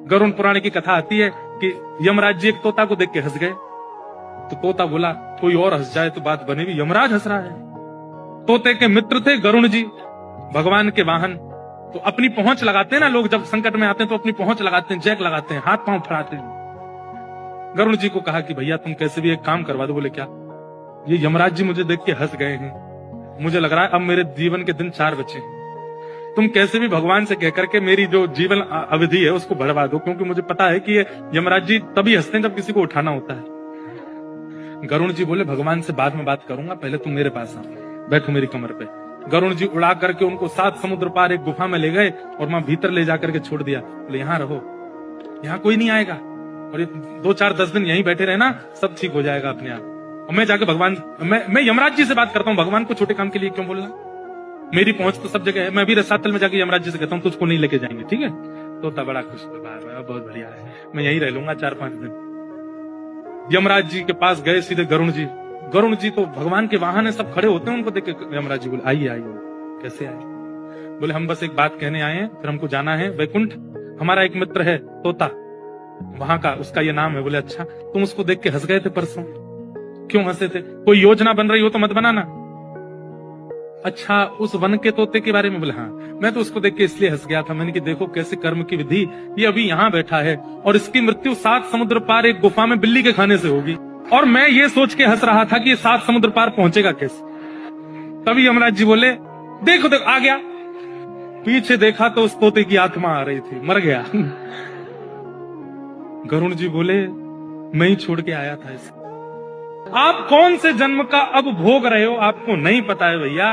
गरुड़ पुराण की कथा आती है कि यमराज जी एक तोता को देख के हंस गए। तो तोता बोला कोई और हंस जाए तो बात बनेगी, यमराज हंस रहा है। तोते के मित्र थे गरुड़ जी, भगवान के वाहन। तो अपनी पहुंच लगाते हैं ना लोग, जब संकट में आते हैं तो अपनी पहुंच लगाते हैं, जैक लगाते हैं, हाथ पांव फड़ाते हैं। गरुड़ जी को कहा कि भैया तुम कैसे भी एक काम करवा दो। बोले क्या? ये यमराज जी मुझे देख के हंस गए हैं, मुझे लग रहा है अब मेरे जीवन के दिन 4 बचे हैं। तुम कैसे भी भगवान से कहकर के मेरी जो जीवन अवधि है उसको बढ़वा दो, क्योंकि मुझे पता है कि ये यमराज जी तभी हंसते हैं जब किसी को उठाना होता है। गरुड़ जी बोले भगवान से बाद में बात करूंगा, पहले तुम मेरे पास आओ, बैठो मेरी कमर पे। गरुड़ जी उड़ा करके उनको 7 समुद्र पार एक गुफा में ले गए और वहां भीतर ले जाकर के छोड़ दिया। बोले यहाँ रहो, यहाँ कोई नहीं आएगा, और ये 2-4-10 दिन यहीं बैठे रहना, सब ठीक हो जाएगा अपने आप। और मैं जाके भगवान, मैं यमराज जी से बात करता हूँ, भगवान को छोटे काम के लिए क्यों बोलना, मेरी पहुंच तो सब जगह है। मैं भी रसातल में जाके यमराज जी से कहता हूँ तुझको नहीं लेके जाएंगे, ठीक है? तोता बड़ा खुश हुआ, बहुत बढ़िया है, मैं यहीं रह लूंगा 4-5 दिन। यमराज जी के पास गए सीधे गरुड़ जी। गरुड़ जी तो भगवान के वाहन है, सब खड़े होते हैं, उनको देख के यमराज जी बोले आइए आइए। कैसे आए? बोले हम बस एक बात कहने आए हैं, फिर हमको जाना है वैकुंठ। हमारा एक मित्र है तोता, वहां का, उसका ये नाम है। बोले अच्छा, तुम उसको देख के हंस गए थे परसों, क्यों हंसे थे? कोई योजना बन रही हो तो मत बनाना। अच्छा, उस वन के तोते के बारे में? बोले हाँ, मैं तो उसको देख के इसलिए हंस गया था, मैंने कि देखो कैसे कर्म की विधि, ये अभी यहाँ बैठा है और इसकी मृत्यु 7 समुद्र पार एक गुफा में बिल्ली के खाने से होगी, और मैं ये सोच के हंस रहा था कि ये 7 समुद्र पार पहुंचेगा कैसे। तभी यमराज जी बोले देखो देखो आ गया। पीछे देखा तो उस तोते की आत्मा आ रही थी, मर गया। गरुड़ जी बोले मैं ही छोड़ के आया था इसे। आप कौन से जन्म का अब भोग रहे हो आपको नहीं पता है भैया,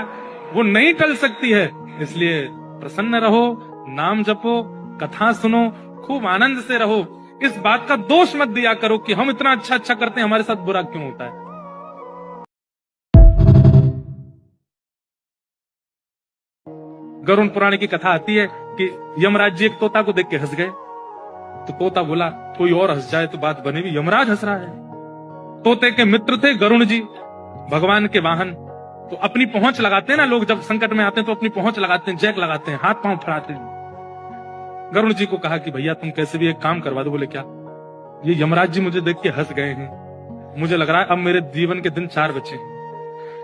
वो नहीं टल सकती है, इसलिए प्रसन्न रहो, नाम जपो, कथा सुनो, खूब आनंद से रहो। इस बात का दोष मत दिया करो कि हम इतना अच्छा अच्छा करते हैं, हमारे साथ बुरा क्यों होता है। गरुड़ पुराण की कथा आती है कि यमराज जी एक तोता को देख के हंस गए। तो तोता बोला कोई और हंस जाए तो बात बनेगी, यमराज हंस रहा है। तोते के मित्र थे गरुड़ जी, भगवान के वाहन। तो अपनी पहुंच लगाते हैं ना लोग, जब संकट में आते हैं तो अपनी पहुंच लगाते हैं, जैक लगाते हैं, हाथ पांव फड़ाते हैं। गरुड़ जी को कहा कि भैया तुम कैसे भी एक काम करवा दो। बोले क्या? ये यमराज जी मुझे देख के हंस गए हैं, मुझे लग रहा है अब मेरे जीवन के दिन 4 बचे हैं।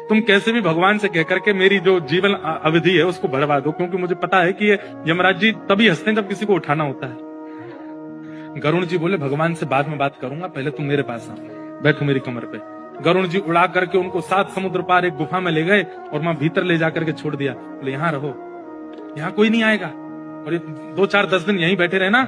तुम कैसे भी भगवान से कहकर के मेरी जो जीवन अवधि है उसको बढ़वा दो, क्योंकि मुझे पता है कि ये यमराज जी तभी हंसते हैं जब किसी को उठाना होता है। गरुड़ जी बोले भगवान से बाद में बात करूंगा, पहले तुम मेरे पास आओ, बैठो मेरी कमर पे। गरुड़ जी उड़ा करके उनको 7 समुद्र पार एक गुफा में ले गए और वहां भीतर ले जाकर के छोड़ दिया। बोले यहाँ रहो, यहाँ कोई नहीं आएगा, और ये 2-4-10 दिन यहीं बैठे रहना,